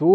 2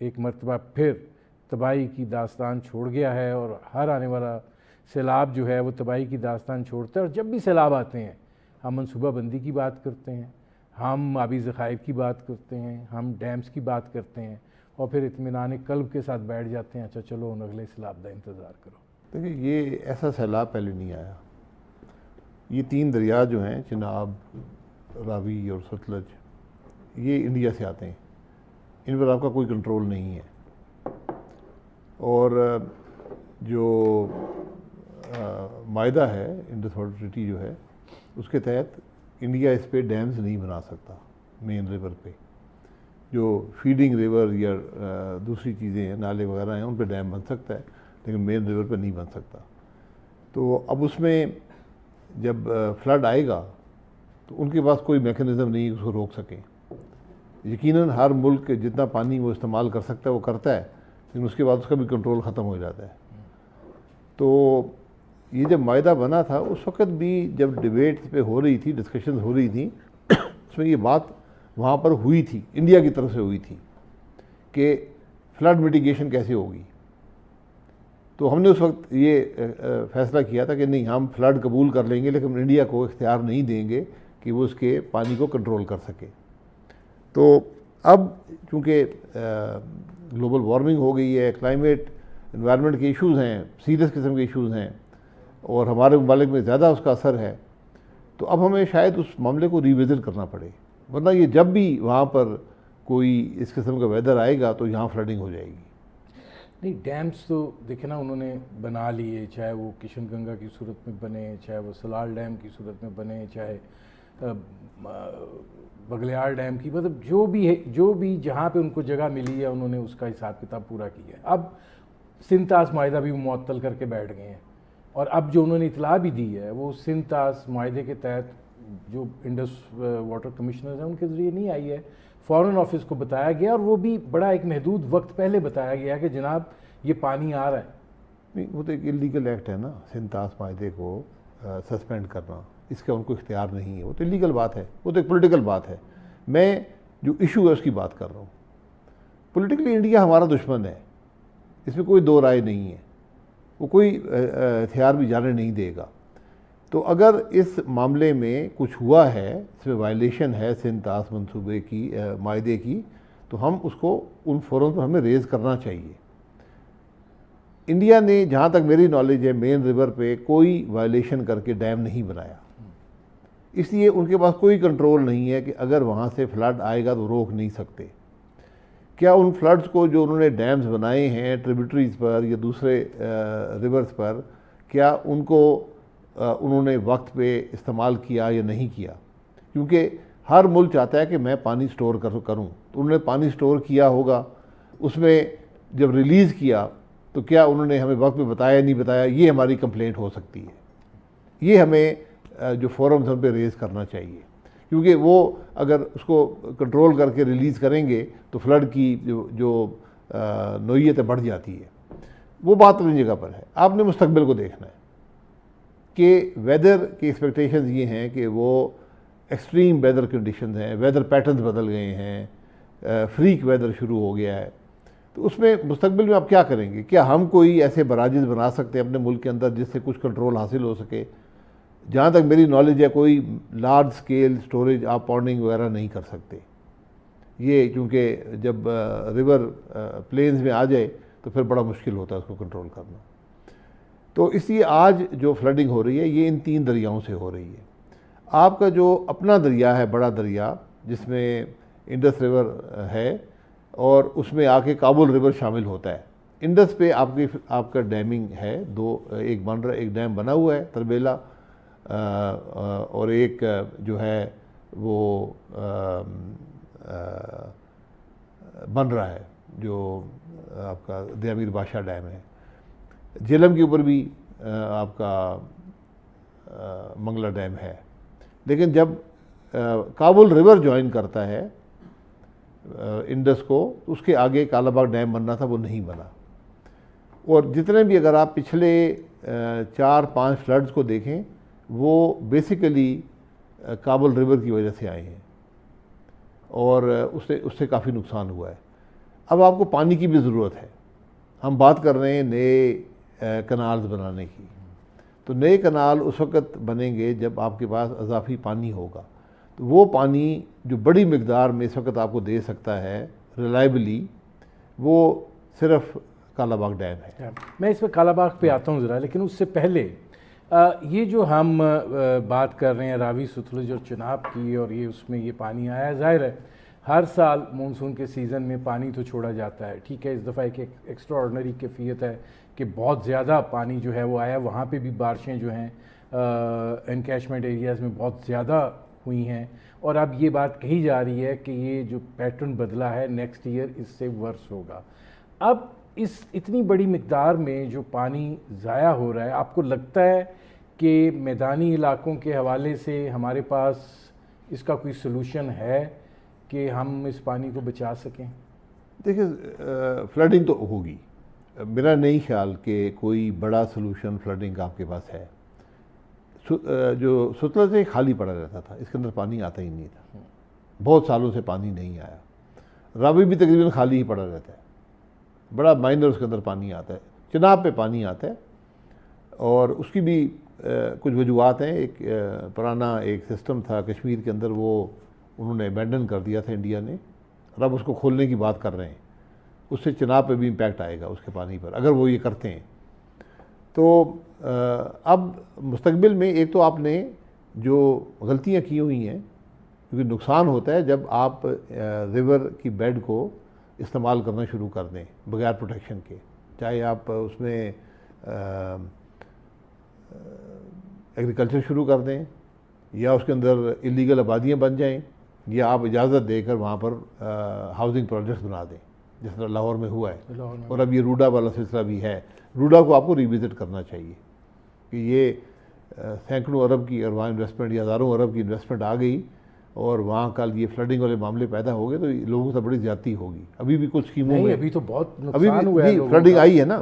ایک مرتبہ پھر تباہی کی داستان چھوڑ گیا ہے، اور ہر آنے والا سیلاب جو ہے وہ تباہی کی داستان چھوڑتا ہے۔ اور جب بھی سیلاب آتے ہیں ہم منصوبہ بندی کی بات کرتے ہیں، ہم آبی ذخائر کی بات کرتے ہیں، ہم ڈیمز کی بات کرتے ہیں، اور پھر اطمینان قلب کے ساتھ بیٹھ جاتے ہیں، اچھا چلو ان اگلے سیلاب کا انتظار کرو۔ دیکھیں یہ ایسا سیلاب پہلے نہیں آیا۔ یہ 3 دریا جو ہیں چناب، راوی اور ستلج، یہ انڈیا سے آتے ہیں، ان پر آپ کا کوئی کنٹرول نہیں ہے۔ اور جو معاہدہ ہے انڈس واٹر ٹریٹی جو ہے، اس کے تحت انڈیا اس پہ ڈیمز نہیں بنا سکتا۔ مین ریور پہ جو فیڈنگ ریور یا دوسری چیزیں ہیں، نالے وغیرہ ہیں، ان پہ ڈیم بن سکتا ہے، لیکن مین ریور پہ نہیں بن سکتا۔ تو اب اس میں جب فلڈ آئے گا تو ان کے پاس کوئی میکانزم نہیں اس کو روک سکیں۔ یقیناً ہر ملک جتنا پانی وہ استعمال کر سکتا ہے وہ کرتا ہے، لیکن اس کے بعد اس کا بھی کنٹرول ختم ہو جاتا ہے۔ تو یہ جب معاہدہ بنا تھا اس وقت بھی جب ڈیبیٹ پہ ہو رہی تھی، ڈسکشنز ہو رہی تھیں، اس میں یہ بات وہاں پر ہوئی تھی، انڈیا کی طرف سے ہوئی تھی کہ فلڈ میٹیگیشن کیسے ہوگی۔ تو ہم نے اس وقت یہ فیصلہ کیا تھا کہ نہیں، ہم فلڈ قبول کر لیں گے لیکن انڈیا کو اختیار نہیں دیں گے کہ وہ اس کے پانی کو کنٹرول کر سکے۔ تو اب چونکہ گلوبل وارمنگ ہو گئی ہے، کلائمیٹ انوائرمنٹ کے ایشوز ہیں، سیریس قسم کے ایشوز ہیں، اور ہمارے ممالک میں زیادہ اس کا اثر ہے، تو اب ہمیں شاید اس معاملے کو ریوزٹ کرنا پڑے، ورنہ یہ جب بھی وہاں پر کوئی اس قسم کا ویدر آئے گا تو یہاں فلڈنگ ہو جائے گی۔ نہیں، ڈیمز تو دیکھیں نا انہوں نے بنا لیے، چاہے وہ کشن گنگا کی صورت میں بنے، چاہے وہ سلال ڈیم کی صورت میں بنے، چاہے بگلیار ڈیم کی، مطلب جو بھی ہے، جو بھی جہاں پہ ان کو جگہ ملی ہے انہوں نے اس کا حساب کتاب پورا کیا ہے۔ اب سندھ طاس معاہدہ بھی معطل کر کے بیٹھ گئے ہیں، اور اب جو انہوں نے اطلاع بھی دی ہے وہ سندھ طاس معاہدے کے تحت جو انڈس واٹر کمشنرز ہیں ان کے ذریعے نہیں آئی ہے، فارن آفس کو بتایا گیا، اور وہ بھی بڑا ایک محدود وقت پہلے بتایا گیا کہ جناب یہ پانی آ رہا ہے۔ نہیں، وہ تو ایک اللیگل ایکٹ ہے نا، سندھ طاس معاہدے کو سسپینڈ کرنا، اس کا ان کو اختیار نہیں ہے، وہ تو اللیگل بات ہے، وہ تو ایک پولیٹیکل بات ہے۔ میں جو ایشو ہے اس کی بات کر رہا ہوں۔ پولیٹیکلی انڈیا ہمارا دشمن ہے، اس میں کوئی دو رائے نہیں ہے، وہ کوئی ہتھیار بھی جانے نہیں دے گا۔ تو اگر اس معاملے میں کچھ ہوا ہے، اس میں وائلیشن ہے سندھ طاس منصوبے کی، معاہدے کی، تو ہم اس کو ان فورم پر ہمیں ریز کرنا چاہیے۔ انڈیا نے جہاں تک میری نالج ہے مین ریور پہ کوئی وائلیشن کر کے ڈیم نہیں بنایا، اس لیے ان کے پاس کوئی کنٹرول نہیں ہے کہ اگر وہاں سے فلڈ آئے گا تو روک نہیں سکتے۔ کیا ان فلڈز کو جو انہوں نے ڈیمز بنائے ہیں ٹریبیوٹریز پر یا دوسرے ریورز پر، کیا ان کو انہوں نے وقت پہ استعمال کیا یا نہیں کیا؟ کیونکہ ہر ملک چاہتا ہے کہ میں پانی سٹور کروں، تو انہوں نے پانی سٹور کیا ہوگا، اس میں جب ریلیز کیا تو کیا انہوں نے ہمیں وقت پہ بتایا نہیں بتایا؟ یہ ہماری کمپلینٹ ہو سکتی ہے۔ یہ ہمیں جو فورمز ان پہ ریز کرنا چاہیے، کیونکہ وہ اگر اس کو کنٹرول کر کے ریلیز کریں گے تو فلڈ کی جو نوعیت بڑھ جاتی ہے۔ وہ بات اپنی جگہ پر ہے، آپ نے مستقبل کو دیکھنا ہے کہ ویدر کی ایکسپیکٹیشنز یہ ہیں کہ وہ ایکسٹریم ویدر کنڈیشنز ہیں، ویدر پیٹرنز بدل گئے ہیں، فریک ویدر شروع ہو گیا ہے۔ تو اس میں مستقبل میں آپ کیا کریں گے؟ کیا ہم کوئی ایسے براجز بنا سکتے ہیں اپنے ملک کے اندر جس سے کچھ کنٹرول حاصل ہو سکے؟ جہاں تک میری نالج ہے کوئی لارج سکیل سٹوریج آپ پونڈنگ وغیرہ نہیں کر سکتے، یہ کیونکہ جب ریور پلینز میں آ جائے تو پھر بڑا مشکل ہوتا ہے اس کو کنٹرول کرنا۔ تو اس لیے آج جو فلڈنگ ہو رہی ہے یہ ان 3 دریاؤں سے ہو رہی ہے۔ آپ کا جو اپنا دریا ہے، بڑا دریا جس میں انڈس ریور ہے، اور اس میں آ کے کابل ریور شامل ہوتا ہے، انڈس پہ آپ کا ڈیمنگ ہے، ایک ڈیم بنا ہوا ہے تربیلا، اور ایک جو ہے وہ بن رہا ہے جو آپ کا دیامیر بادشاہ ڈیم ہے۔ جیلم کے اوپر بھی آپ کا منگلا ڈیم ہے، لیکن جب کابل ریور جوائن کرتا ہے انڈس کو، اس کے آگے کالا باغ ڈیم بننا تھا، وہ نہیں بنا۔ اور جتنے بھی اگر آپ پچھلے 4-5 فلڈز کو دیکھیں وہ بیسیکلی کابل ریور کی وجہ سے آئے ہیں، اور اس سے کافی نقصان ہوا ہے۔ اب آپ کو پانی کی بھی ضرورت ہے. ہم بات کر رہے ہیں نئے کنالز بنانے کی. تو نئے کنال اس وقت بنیں گے جب آپ کے پاس اضافی پانی ہوگا. تو وہ پانی جو بڑی مقدار میں اس وقت آپ کو دے سکتا ہے ریلائبلی، وہ صرف کالا باغ ڈیم ہے. میں اس پہ کالا باغ پہ آتا ہوں ذرا، لیکن اس سے پہلے یہ جو ہم بات کر رہے ہیں راوی ستلج اور چناب کی، اور یہ اس میں یہ پانی آیا ہے، ظاہر ہے ہر سال مونسون کے سیزن میں پانی تو چھوڑا جاتا ہے. ٹھیک ہے، اس دفعہ ایک ایکسٹرا آرڈنری کیفیت ہے کہ بہت زیادہ پانی جو ہے وہ آیا. وہاں پہ بھی بارشیں جو ہیں انکیچمنٹ ایریاز میں بہت زیادہ ہوئی ہیں، اور اب یہ بات کہی جا رہی ہے کہ یہ جو پیٹرن بدلا ہے نیکسٹ ایئر اس سے ورس ہوگا. اب اس اتنی بڑی مقدار میں جو پانی ضائع ہو رہا ہے، آپ کو لگتا ہے کہ میدانی علاقوں کے حوالے سے ہمارے پاس اس کا کوئی سلوشن ہے کہ ہم اس پانی کو بچا سکیں؟ دیکھیں، فلڈنگ تو ہوگی. میرا نہیں خیال کہ کوئی بڑا سلوشن فلڈنگ کا آپ کے پاس ہے. جو ستلج سے خالی پڑا رہتا تھا، اس کے اندر پانی آتا ہی نہیں تھا. بہت سالوں سے پانی نہیں آیا. راوی بھی تقریباً خالی ہی پڑا رہتا ہے، بڑا مائنر اس کے اندر پانی آتا ہے. چناب پہ پانی آتا ہے، اور اس کی بھی کچھ وجوہات ہیں. ایک پرانا ایک سسٹم تھا کشمیر کے اندر، وہ انہوں نے ابینڈن کر دیا تھا انڈیا نے، اور اب اس کو کھولنے کی بات کر رہے ہیں. اس سے چناب پہ بھی امپیکٹ آئے گا اس کے پانی پر اگر وہ یہ کرتے ہیں. تو اب مستقبل میں ایک تو آپ نے جو غلطیاں کی ہوئی ہیں، کیونکہ نقصان ہوتا ہے جب آپ ریور کی بیڈ کو استعمال کرنا شروع کر دیں بغیر پروٹیکشن کے. چاہے آپ اس میں ایگریکلچر شروع کر دیں، یا اس کے اندر اللیگل آبادیاں بن جائیں، یا آپ اجازت دے کر وہاں پر ہاؤسنگ پروجیکٹس بنا دیں، جس طرح لاہور میں ہوا ہے. اور اب یہ روڈا والا سلسلہ بھی ہے. روڈا کو آپ کو ریوزٹ کرنا چاہیے کہ یہ سینکڑوں ارب کی، اور وہاں انویسٹمنٹ یا ہزاروں ارب کی انویسٹمنٹ آ گئی، اور وہاں کل یہ فلڈنگ والے معاملے پیدا ہو گئے، تو لوگوں سے بڑی زیادتی ہوگی. ابھی بھی کچھ اسکیموں میں ابھی تو بہت ابھی نقصان ہوا ہے، فلڈنگ آئی ہے نا.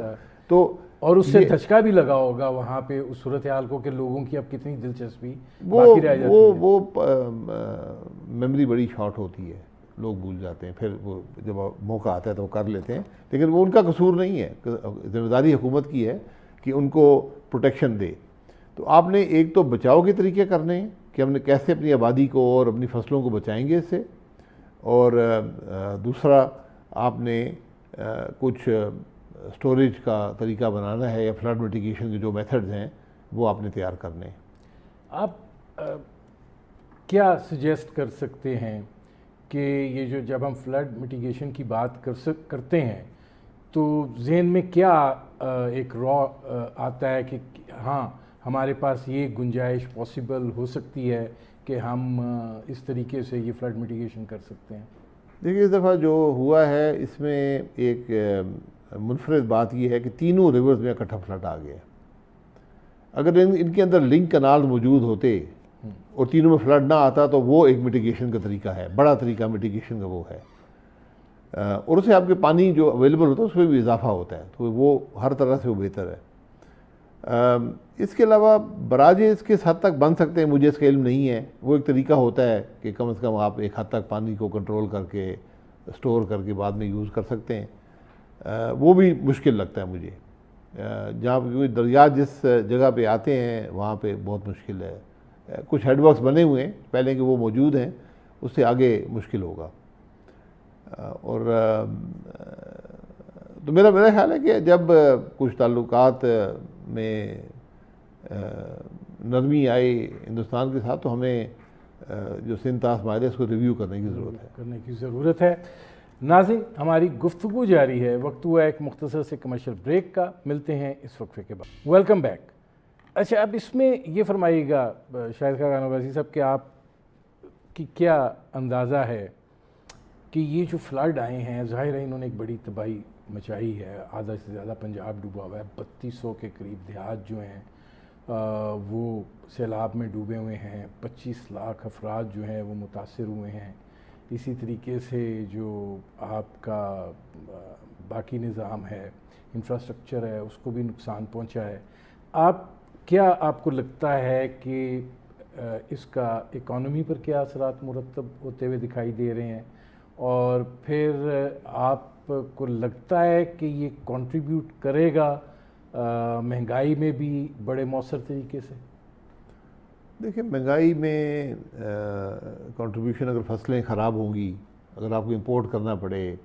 تو اور اس سے دھچکا بھی لگا ہوگا وہاں پہ اس صورتحال کو کہ لوگوں کی اب کتنی دلچسپی وہ باقی رہ جاتی ہے. وہ میموری بڑی شارٹ ہوتی ہے، لوگ بھول جاتے ہیں. پھر وہ جب موقع آتا ہے تو وہ کر لیتے ہیں، لیکن وہ ان کا قصور نہیں ہے. ذمہ داری حکومت کی ہے کہ ان کو پروٹیکشن دے. تو آپ نے ایک تو بچاؤ کے طریقے کرنے ہیں کہ ہم نے کیسے اپنی آبادی کو اور اپنی فصلوں کو بچائیں گے اس سے، اور دوسرا آپ نے کچھ سٹوریج کا طریقہ بنانا ہے، یا فلڈ میٹیگیشن کے جو میتھڈز ہیں وہ آپ نے تیار کرنے ہیں. آپ کیا سجیسٹ کر سکتے ہیں کہ یہ جو جب ہم فلڈ میٹیگیشن کی بات کرتے ہیں تو ذہن میں کیا ایک آتا ہے کہ ہاں ہمارے پاس یہ گنجائش پاسبل ہو سکتی ہے کہ ہم اس طریقے سے یہ فلڈ میٹیگیشن کر سکتے ہیں؟ دیکھیے، اس دفعہ جو ہوا ہے اس میں ایک منفرد بات یہ ہے کہ تینوں ریورز میں اکٹھا فلڈ آ گیا. اگر ان کے اندر لنک کنال موجود ہوتے اور تینوں میں فلڈ نہ آتا تو وہ ایک میٹیگیشن کا طریقہ ہے، بڑا طریقہ میٹیگیشن کا وہ ہے. اور اسے آپ کے پانی جو اویلیبل ہوتا ہے اس میں بھی اضافہ ہوتا ہے، تو وہ ہر طرح سے وہ بہتر ہے. اس کے علاوہ براجز کس حد تک بن سکتے ہیں مجھے اس کا علم نہیں ہے. وہ ایک طریقہ ہوتا ہے کہ کم از کم آپ ایک حد تک پانی کو کنٹرول کر کے اسٹور کر کے بعد میں یوز کر سکتے ہیں. وہ بھی مشکل لگتا ہے مجھے. جہاں کیونکہ دریا جس جگہ پہ آتے ہیں وہاں پہ بہت مشکل ہے. کچھ ہیڈ ورکس بنے ہوئے ہیں پہلے کہ وہ موجود ہیں، اس سے آگے مشکل ہوگا. اور تو میرا خیال ہے کہ جب کچھ تعلقات میں نرمی آئی ہندوستان کے ساتھ تو ہمیں جو سندھ طاس معاہدے اس کو ریویو کرنے کی ضرورت ہے. ناظرین، ہماری گفتگو جاری ہے. وقت ہوا ایک مختصر سے کمرشل بریک کا. ملتے ہیں اس وقفے کے بعد. Welcome back. اچھا، اب اس میں یہ فرمائیے گا شاہد خاقان عباسی صاحب کہ آپ کی کیا اندازہ ہے کہ یہ جو فلڈ آئے ہیں، ظاہر ہے انہوں نے ایک بڑی تباہی مچائی ہے. آدھا سے زیادہ پنجاب ڈوبا ہوا ہے. 3200 کے قریب دیہات جو ہیں وہ سیلاب میں ڈوبے ہوئے ہیں. 25 لاکھ افراد جو ہیں وہ متاثر ہوئے ہیں. اسی طریقے سے جو آپ کا باقی نظام ہے، انفراسٹرکچر ہے، اس کو بھی نقصان پہنچا ہے. آپ کو لگتا ہے کہ اس کا اکانومی پر کیا اثرات مرتب ہوتے ہوئے دکھائی دے رہے ہیں؟ اور پھر آپ کو لگتا ہے کہ یہ کنٹریبیوٹ کرے گا مہنگائی میں بھی بڑے مؤثر طریقے سے؟ دیکھیں مہنگائی میں کنٹریبیوشن اگر فصلیں خراب ہوں گی، اگر آپ کو امپورٹ کرنا پڑے،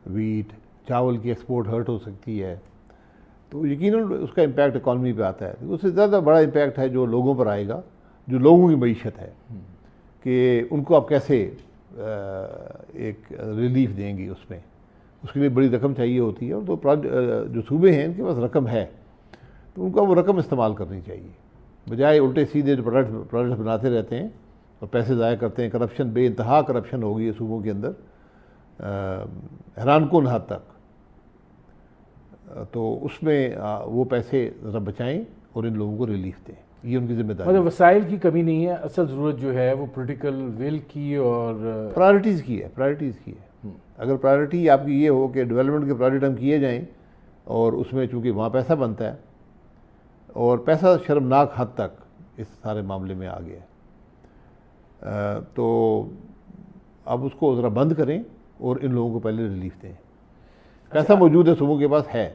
ویٹ چاول کی ایکسپورٹ ہرٹ ہو سکتی ہے، تو یقیناً اس کا امپیکٹ اکانومی پہ آتا ہے۔ اس سے زیادہ بڑا امپیکٹ ہے جو لوگوں پر آئے گا، جو لوگوں کی معیشت ہے، کہ ان کو آپ کیسے ایک ریلیف دیں گے۔ اس کے لیے بڑی رقم چاہیے ہوتی ہے، اور تو جو صوبے ہیں ان کے پاس رقم ہے تو ان کو وہ رقم استعمال کرنی چاہیے، بجائے الٹے سیدھے جو پروڈکٹ بناتے رہتے ہیں اور پیسے ضائع کرتے ہیں۔ کرپشن، بے انتہا کرپشن ہو گئی ہے صوبوں کے اندر حیران کن حد تک، تو اس میں وہ پیسے ذرا بچائیں اور ان لوگوں کو ریلیف دیں، یہ ان کی ذمہ داری ہے۔ مطلب وسائل کی کمی نہیں ہے، اصل ضرورت جو ہے وہ پولیٹیکل ول کی اور پرائرٹیز کی ہے۔ اگر پرائرٹی آپ کی یہ ہو کہ ڈیولپمنٹ کے پروجیکٹ ہم کیے جائیں، اور اس میں چونکہ وہاں پیسہ بنتا ہے، اور پیسہ شرمناک حد تک اس سارے معاملے میں آ گیا ہے، تو اب اس کو ذرا بند کریں اور ان لوگوں کو پہلے ریلیف دیں۔ پیسہ موجود ہے، صوبوں کے پاس ہے۔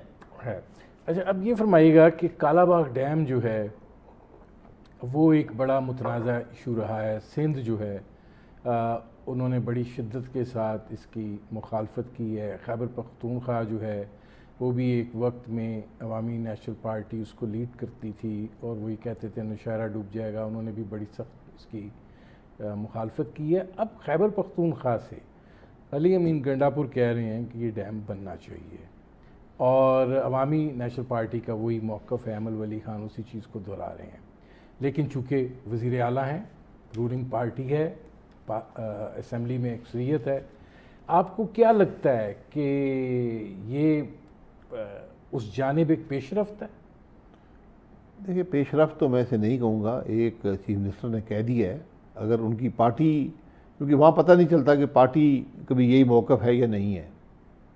اچھا، اب یہ فرمائیے گا کہ کالا باغ ڈیم جو ہے وہ ایک بڑا متنازع ایشو رہا ہے۔ سندھ جو ہے انہوں نے بڑی شدت کے ساتھ اس کی مخالفت کی ہے۔ خیبر پختونخوا جو ہے وہ بھی ایک وقت میں عوامی نیشنل پارٹی اس کو لیڈ کرتی تھی، اور وہی کہتے تھے نوشہرہ ڈوب جائے گا، انہوں نے بھی بڑی سخت اس کی مخالفت کی ہے۔ اب خیبر پختونخوا سے علی امین گنڈاپور کہہ رہے ہیں کہ یہ ڈیم بننا چاہیے، اور عوامی نیشنل پارٹی کا وہی موقف ہے، امل ولی خان اسی چیز کو دہرا رہے ہیں۔ لیکن چونکہ وزیر اعلیٰ ہیں، رولنگ پارٹی ہے، اسمبلی میں اکثریت ہے، آپ کو کیا لگتا ہے کہ یہ اس جانب ایک پیش رفت ہے؟ دیکھیے پیش رفت تو میں اسے نہیں کہوں گا، ایک چیف منسٹر نے کہہ دیا ہے، اگر ان کی پارٹی، کیونکہ وہاں پتہ نہیں چلتا کہ پارٹی کبھی یہی موقف ہے یا نہیں ہے۔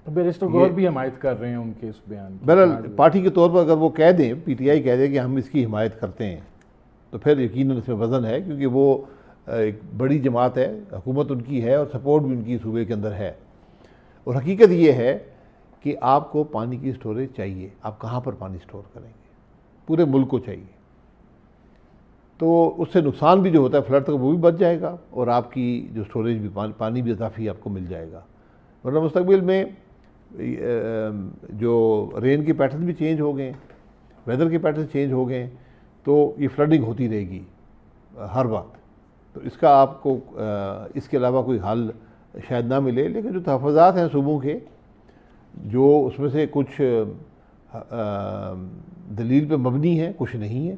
بیرسٹر گور بھی حمایت کر رہے ہیں ان کے اس بیان کی۔ بہرحال پارٹی کے طور پر اگر وہ کہہ دیں، پی ٹی آئی کہہ دے کہ ہم اس کی حمایت کرتے ہیں، تو پھر یقیناً اس میں وزن ہے، کیونکہ وہ ایک بڑی جماعت ہے، حکومت ان کی ہے، اور سپورٹ بھی ان کی صوبے کے اندر ہے۔ اور حقیقت یہ ہے کہ آپ کو پانی کی سٹوریج چاہیے، آپ کہاں پر پانی سٹور کریں گے؟ پورے ملک کو چاہیے، تو اس سے نقصان بھی جو ہوتا ہے فلڈ تک وہ بھی بچ جائے گا، اور آپ کی جو سٹوریج بھی پانی بھی اضافی آپ کو مل جائے گا۔ ورنہ مستقبل میں جو رین کے پیٹرن بھی چینج ہو گئے، ویدر کے پیٹرن چینج ہو گئے، تو یہ فلڈنگ ہوتی رہے گی ہر وقت۔ تو اس کا آپ کو اس کے علاوہ کوئی حل شاید نہ ملے، لیکن جو تحفظات ہیں صوبوں کے، جو اس میں سے کچھ دلیل پہ مبنی ہیں، کچھ نہیں ہیں،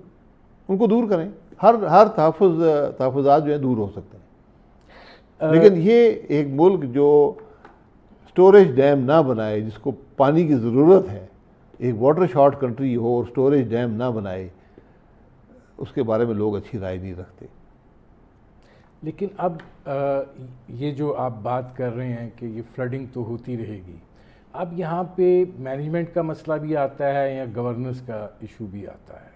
ان کو دور کریں۔ ہر تحفظات جو ہیں دور ہو سکتے ہیں، لیکن یہ ایک ملک جو سٹوریج ڈیم نہ بنائے، جس کو پانی کی ضرورت ہے، ایک واٹر شارٹ کنٹری ہو اور سٹوریج ڈیم نہ بنائے، اس کے بارے میں لوگ اچھی رائے نہیں رکھتے۔ لیکن اب یہ جو آپ بات کر رہے ہیں کہ یہ فلڈنگ تو ہوتی رہے گی، اب یہاں پہ مینجمنٹ کا مسئلہ بھی آتا ہے یا گورننس کا ایشو بھی آتا ہے،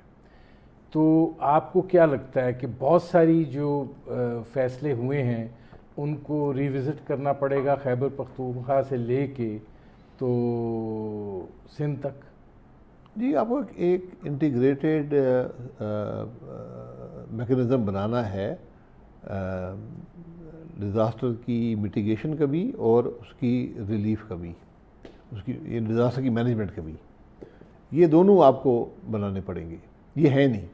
تو آپ کو کیا لگتا ہے کہ بہت ساری جو فیصلے ہوئے ہیں ان کو ریوزٹ کرنا پڑے گا خیبر پختونخوا سے لے کے تو سندھ تک؟ جی، آپ کو ایک انٹیگریٹڈ میکنزم بنانا ہے ڈیزاسٹر کی میٹیگیشن کا بھی اور اس کی ریلیف کا بھی، اس کی ڈیزاسٹر کی مینجمنٹ کا بھی۔ یہ دونوں آپ کو بنانے پڑیں گے، یہ ہے نہیں،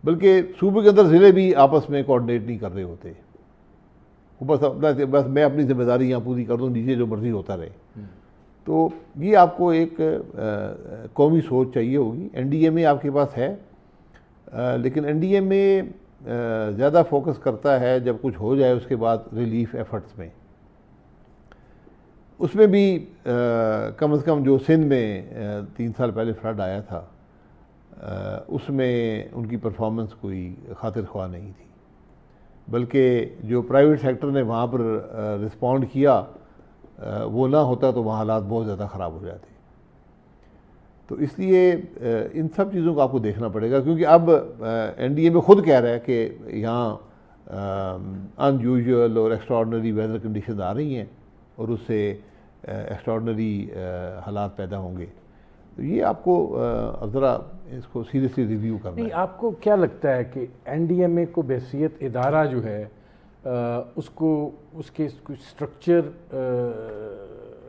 بلکہ صوبے کے اندر ضلع بھی آپس میں کوآرڈینیٹ نہیں کر رہے ہوتے، بس میں اپنی ذمہ داری یہاں پوری کر دوں، نیچے جو مرضی ہوتا رہے۔ تو یہ آپ کو ایک قومی سوچ چاہیے ہوگی۔ این ڈی اے میں آپ کے پاس ہے، لیکن این ڈی اے میں زیادہ فوکس کرتا ہے جب کچھ ہو جائے اس کے بعد ریلیف ایفرٹس میں۔ اس میں بھی کم از کم جو سندھ میں 3 سال پہلے فلڈ آیا تھا، اس میں ان کی پرفارمنس کوئی خاطر خواہ نہیں تھی، بلکہ جو پرائیویٹ سیکٹر نے وہاں پر رسپونڈ کیا، وہ نہ ہوتا تو وہاں حالات بہت زیادہ خراب ہو جاتے۔ تو اس لیے ان سب چیزوں کو آپ کو دیکھنا پڑے گا، کیونکہ اب این ڈی اے میں خود کہہ رہا ہے کہ یہاں ان یوزول اور ایکسٹراڈنری ویدر کنڈیشنز آ رہی ہیں، اور اس سے ایکسٹراڈنری حالات پیدا ہوں گے. تو یہ آپ کو اب ذرا اس کو سیریسلی ریویو کرنا نہیں، ہے. آپ کو کیا لگتا ہے کہ این ڈی ایم اے کو بحیثیت ادارہ جو ہے اس کو اس کے کچھ اسٹرکچر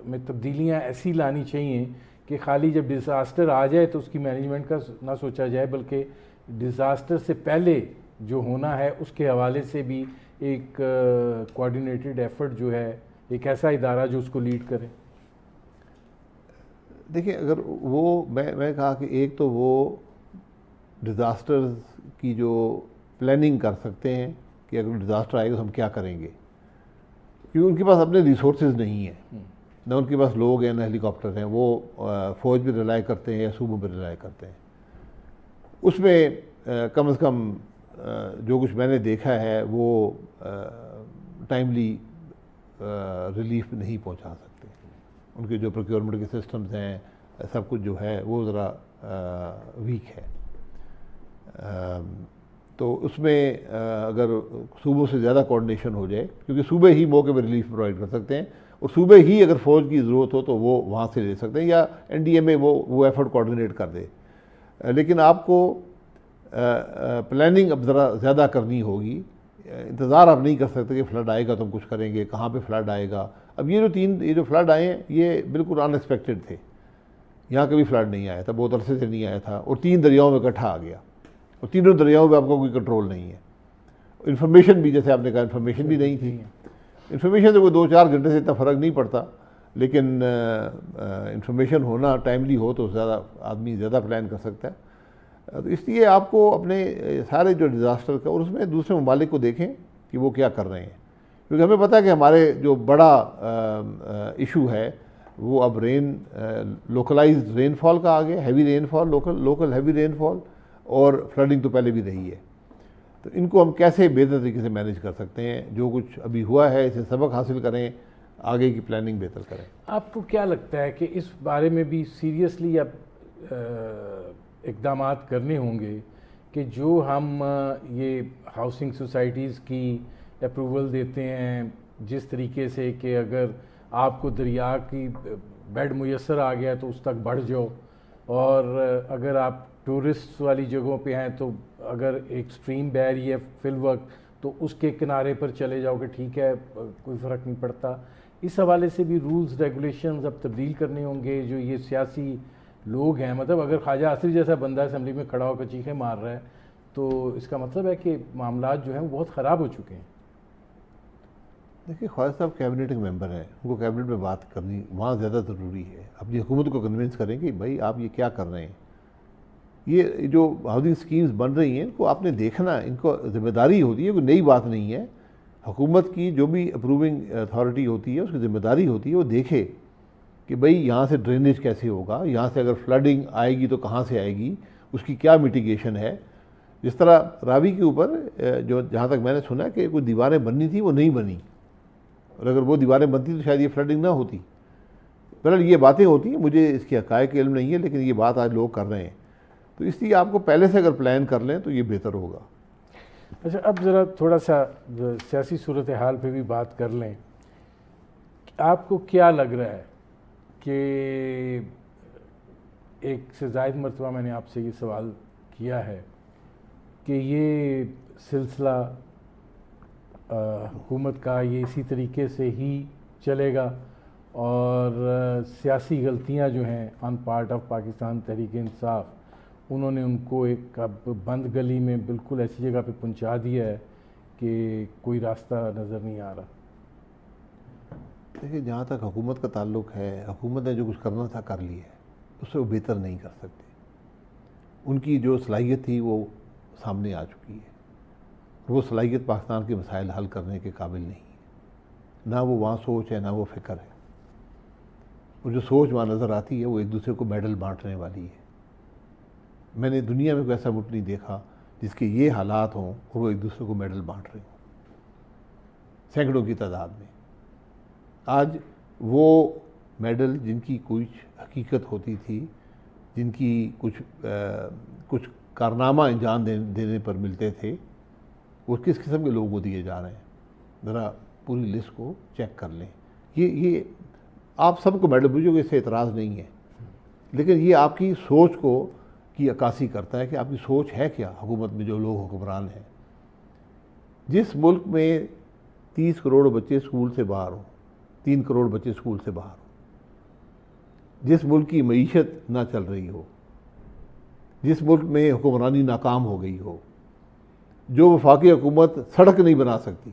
میں تبدیلیاں ایسی لانی چاہیے کہ خالی جب ڈیزاسٹر آ جائے تو اس کی مینجمنٹ کا نہ سوچا جائے، بلکہ ڈیزاسٹر سے پہلے جو ہونا ہے اس کے حوالے سے بھی ایک کوآرڈینیٹڈ ایفرٹ جو ہے، ایک ایسا ادارہ جو اس کو لیڈ کرے؟ دیکھیں، اگر وہ میں کہا کہ ایک تو وہ ڈیزاسٹرز کی جو پلاننگ کر سکتے ہیں کہ اگر ڈیزاسٹر آئے گا تو ہم کیا کریں گے، کیونکہ ان کے پاس اپنے ریسورسز نہیں ہیں، نہ ان کے پاس لوگ ہیں نہ ہیلی کاپٹر ہیں. وہ فوج پہ ریلائی کرتے ہیں یا صوبوں پہ ریلائی کرتے ہیں. اس میں کم از کم جو کچھ میں نے دیکھا ہے وہ ٹائملی ریلیف نہیں پہنچا سکتے. ان کے جو پروکیورمنٹ کے سسٹمز ہیں، سب کچھ جو ہے وہ ذرا ویک ہے. تو اس میں اگر صوبوں سے زیادہ کوآرڈینیشن ہو جائے، کیونکہ صوبے ہی موقع پہ ریلیف پرووائڈ کر سکتے ہیں، اور صوبے ہی اگر فوج کی ضرورت ہو تو وہ وہاں سے لے سکتے ہیں، یا این ڈی ایم اے وہ ایفرٹ کوآرڈینیٹ کر دے. لیکن آپ کو پلاننگ اب ذرا زیادہ کرنی ہوگی. انتظار آپ نہیں کر سکتے کہ فلڈ آئے گا تو ہم کچھ کریں گے، کہاں پہ فلڈ آئے گا. اب یہ جو فلڈ آئے ہیں یہ بالکل ان ایکسپیکٹڈ تھے. یہاں کبھی فلڈ نہیں آیا تھا، بہت عرصے سے نہیں آیا تھا، اور 3 دریاؤں میں اکٹھا آ گیا، اور تینوں دریاؤں پہ آپ کو کوئی کنٹرول نہیں ہے. انفارمیشن بھی، جیسے آپ نے کہا، انفارمیشن بھی نہیں تھی. انفارمیشن سے کوئی 2-4 گھنٹے سے اتنا فرق نہیں پڑتا، لیکن انفارمیشن ہونا ٹائملی ہو تو زیادہ آدمی زیادہ پلان کر سکتا ہے. تو اس لیے آپ کو اپنے سارے جو ڈیزاسٹر کا، اور اس میں دوسرے ممالک کو دیکھیں کہ وہ کیا کر رہے ہیں، کیونکہ ہمیں پتہ ہے کہ ہمارے جو بڑا ایشو ہے وہ اب لوکلائزڈ رین فال کا آ گیا، ہیوی رین فال، لوکل ہیوی رین فال، اور فلڈنگ تو پہلے بھی رہی ہے. تو ان کو ہم کیسے بہتر طریقے سے مینیج کر سکتے ہیں؟ جو کچھ ابھی ہوا ہے اسے سبق حاصل کریں، آگے کی پلاننگ بہتر کریں. آپ کو کیا لگتا ہے کہ اس بارے میں بھی سیریسلی اب اقدامات کرنے ہوں گے کہ جو ہم یہ ہاؤسنگ سوسائٹیز کی اپروول دیتے ہیں جس طریقے سے کہ اگر آپ کو دریا کی بیڈ میسر آ گیا تو اس تک بڑھ جاؤ، اور اگر آپ ٹورسٹ والی جگہوں پہ ہیں تو اگر ایک سٹریم بہہ رہی ہے فی الوقت تو اس کے کنارے پر چلے جاؤ کہ ٹھیک ہے کوئی فرق نہیں پڑتا. اس حوالے سے بھی رولز ریگولیشنز اب تبدیل کرنے ہوں گے. جو یہ سیاسی لوگ ہیں، مطلب اگر خواجہ عصری جیسا بندہ اسمبلی میں کھڑا ہو کر چیخیں مار رہا ہے تو اس کا مطلب ہے کہ معاملات جو ہیں وہ بہت خراب ہو چکے ہیں. دیکھیے، خواجہ صاحب کیبنٹ کے ممبر ہیں، ان کو کیبنٹ میں بات کرنی وہاں زیادہ ضروری ہے. اپنی حکومت کو کنونس کریں کہ بھائی آپ یہ کیا کر رہے ہیں. یہ جو ہاؤسنگ اسکیمز بن رہی ہیں ان کو آپ نے دیکھنا، ان کو ذمہ داری ہوتی ہے، کوئی نئی بات نہیں ہے. حکومت کی جو بھی اپروونگ اتھارٹی ہوتی ہے اس کی ذمہ داری ہوتی ہے وہ دیکھے کہ بھئی یہاں سے ڈرینیج کیسے ہوگا، یہاں سے اگر فلڈنگ آئے گی تو کہاں سے آئے گی، اس کی کیا میٹیگیشن ہے. جس طرح راوی کے اوپر جو جہاں تک میں نے سنا کہ کوئی دیواریں بننی تھی وہ نہیں بنی، اور اگر وہ دیواریں بنتی تو شاید یہ فلڈنگ نہ ہوتی. بہرحال یہ باتیں ہوتی ہیں، مجھے اس کے حقائق علم نہیں ہے، لیکن یہ بات آج لوگ کر رہے ہیں. تو اس لیے آپ کو پہلے سے اگر پلان کر لیں تو یہ بہتر ہوگا. اچھا، اب ذرا تھوڑا سا سیاسی صورتحال پہ بھی بات کر لیں. آپ کو کیا لگ رہا ہے کہ ایک سے زائد مرتبہ میں نے آپ سے یہ سوال کیا ہے کہ یہ سلسلہ حکومت کا یہ اسی طریقے سے ہی چلے گا، اور سیاسی غلطیاں جو ہیں on part of Pakistan Tehreek Insaf, انہوں نے ان کو ایک اب بند گلی میں بالکل ایسی جگہ پہ پہنچا دیا ہے کہ کوئی راستہ نظر نہیں آ رہا. دیکھیے، جہاں تک حکومت کا تعلق ہے، حکومت نے جو کچھ کرنا تھا کر لیا ہے، اس سے وہ بہتر نہیں کر سکتے. ان کی جو صلاحیت تھی وہ سامنے آ چکی ہے. وہ صلاحیت پاکستان کے مسائل حل کرنے کے قابل نہیں ہے. نہ وہ وہاں سوچ ہے نہ وہ فکر ہے. اور جو سوچ وہاں نظر آتی ہے وہ ایک دوسرے کو میڈل بانٹنے والی ہے. میں نے دنیا میں کوئی ایسا ملک نہیں دیکھا جس کے یہ حالات ہوں اور وہ ایک دوسرے کو میڈل بانٹ رہے ہوں سینکڑوں کی تعداد میں. آج وہ میڈل جن کی کچھ حقیقت ہوتی تھی، جن کی کچھ کارنامہ انجام دینے پر ملتے تھے، وہ کس قسم کے لوگوں کو دیے جا رہے ہیں. ذرا پوری لسٹ کو چیک کر لیں. یہ آپ سب کو میڈل بوجھو گے، اس سے اعتراض نہیں ہے، لیکن یہ آپ کی سوچ کی عکاسی کرتا ہے کہ آپ کی سوچ ہے کیا حکومت میں جو لوگ حکمران ہیں۔ جس ملک میں 30 کروڑ بچے اسکول سے باہر ہوں، 3 کروڑ بچے اسکول سے باہر ہوں، جس ملک کی معیشت نہ چل رہی ہو، جس ملک میں حکمرانی ناکام ہو گئی ہو، جو وفاقی حکومت سڑک نہیں بنا سکتی،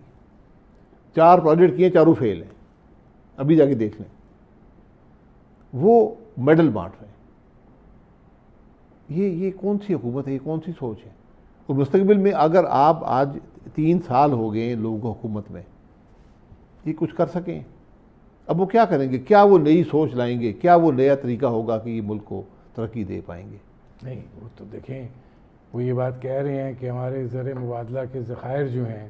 4 پروجیکٹ کیے، چاروں فیل ہیں، ابھی جا کے دیکھ لیں، وہ میڈل بانٹ رہے ہیں۔ یہ کون سی حکومت ہے، یہ کون سی سوچ ہے؟ اور مستقبل میں اگر آپ آج 3 سال ہو گئے ہیں لوگوں کو حکومت میں، یہ کچھ کر سکیں؟ اب وہ کیا کریں گے؟ کیا وہ نئی سوچ لائیں گے؟ کیا وہ نیا طریقہ ہوگا کہ یہ ملک کو ترقی دے پائیں گے؟ نہیں، وہ تو دیکھیں، وہ یہ بات کہہ رہے ہیں کہ ہمارے زر مبادلہ کے ذخائر جو ہیں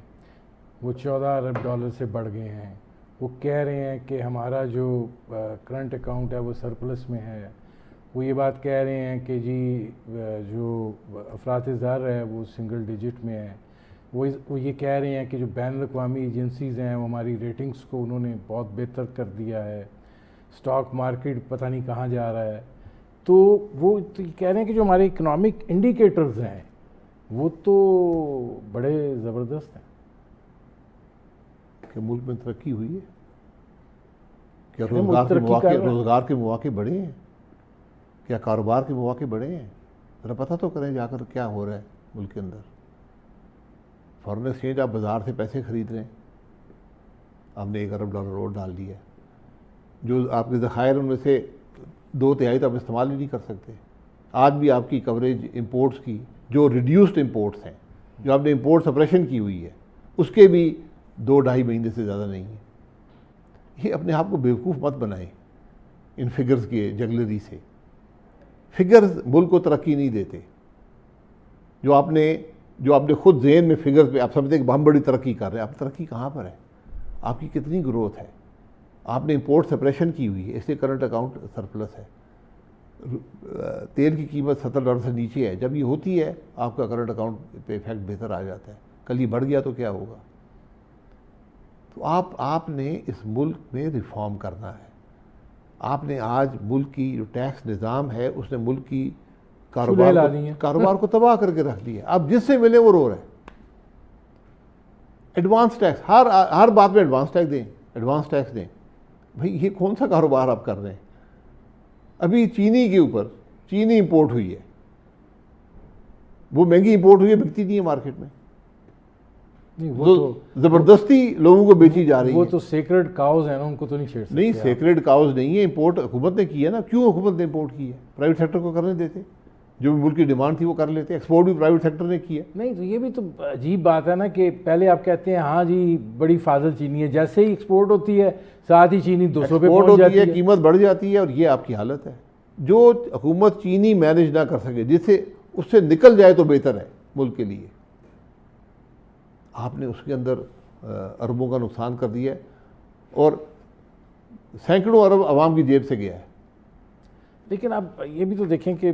وہ 14 ارب ڈالر سے بڑھ گئے ہیں۔ وہ کہہ رہے ہیں کہ ہمارا جو کرنٹ اکاؤنٹ ہے وہ سرپلس میں ہے۔ وہ یہ بات کہہ رہے ہیں کہ جی جو افراط زر ہے وہ سنگل ڈیجٹ میں ہے۔ وہ یہ کہہ رہے ہیں کہ جو بین الاقوامی ایجنسیز ہیں وہ ہماری ریٹنگز کو انہوں نے بہت بہتر کر دیا ہے، اسٹاک مارکیٹ پتہ نہیں کہاں جا رہا ہے۔ تو وہ تو یہ کہہ رہے ہیں کہ جو ہمارے اکنامک انڈیکیٹرز ہیں وہ تو بڑے زبردست ہیں۔ کہ ملک میں ترقی ہوئی ہے، کیا ملک ترقی کر رہا ہے؟ روزگار کے مواقع بڑھے ہیں؟ کیا کاروبار کے مواقع بڑھے ہیں؟ ذرا پتہ تو کریں جا کر کیا ہو رہا ہے ملک کے اندر۔ فارن ایکسچینج، آپ بازار سے پیسے خرید رہے ہیں، آپ نے 1 ارب ڈالر اور ڈال دیا ہے، جو آپ کے ذخائر ان میں سے 2/3 تو آپ استعمال ہی نہیں کر سکتے۔ آج بھی آپ کی کوریج امپورٹس کی، جو ریڈیوسڈ امپورٹس ہیں، جو آپ نے امپورٹ سپریشن کی ہوئی ہے، اس کے بھی 2-2.5 مہینے سے زیادہ نہیں ہے۔ یہ اپنے آپ کو بیوقوف مت بنائیں ان فگرز کے جگلری سے۔ فگرز ملک کو ترقی نہیں دیتے۔ جو آپ نے خود ذہن میں فگرز پہ آپ سمجھتے ہیں کہ ہم بڑی ترقی کر رہے ہیں، آپ ترقی کہاں پر ہے؟ آپ کی کتنی گروتھ ہے؟ آپ نے امپورٹ سپریشن کی ہوئی ہے، اس لیے کرنٹ اکاؤنٹ سرپلس ہے۔ تیل کی قیمت $70 سے نیچے ہے، جب یہ ہوتی ہے آپ کا کرنٹ اکاؤنٹ پہ ایفیکٹ بہتر آ جاتا ہے۔ کل یہ بڑھ گیا تو کیا ہوگا؟ تو آپ نے اس ملک میں ریفارم کرنا ہے۔ آپ نے آج ملک کی جو ٹیکس نظام ہے اس نے ملک کی کاروبار کو تباہ کر کے رکھ دیا۔ اب جس سے ملے وہ رو رہے ہیں۔ ایڈوانس ٹیکس، ہر بات میں ایڈوانس ٹیکس دیں، ایڈوانس ٹیکس دیں۔ بھئی یہ کون سا کاروبار آپ کر رہے ہیں؟ ابھی چینی کے اوپر، چینی امپورٹ ہوئی ہے، وہ مہنگی امپورٹ ہوئی ہے، بکتی نہیں ہے مارکیٹ میں، وہ زبردستی لوگوں کو بیچی جا رہی ہے۔ وہ تو سیکرڈ کاؤز ہیں نا، ان کو تو نہیں چھیڑ سکتے۔ نہیں، سیکرڈ کاؤز نہیں ہے، امپورٹ حکومت نے کی ہے نا۔ کیوں حکومت نے امپورٹ کی ہے؟ پرائیویٹ سیکٹر کو کرنے دیتے، جو بھی ملک کی ڈیمانڈ تھی وہ کر لیتے۔ ایکسپورٹ بھی پرائیویٹ سیکٹر نے کی ہے۔ نہیں تو یہ بھی تو عجیب بات ہے نا کہ پہلے آپ کہتے ہیں ہاں جی بڑی فاضل چینی ہے، جیسے ہی ایکسپورٹ ہوتی ہے ساتھ ہی چینی 200 پہ پہنچ جاتی ہے، قیمت بڑھ جاتی ہے، اور یہ آپ کی حالت ہے۔ جو حکومت چینی مینیج نہ کر سکے، جس سے اس سے نکل جائے تو بہتر ہے ملک کے لیے۔ آپ نے اس کے اندر اربوں کا نقصان کر دیا ہے، اور سینکڑوں ارب عوام کی جیب سے گیا ہے۔ لیکن اب یہ بھی تو دیکھیں کہ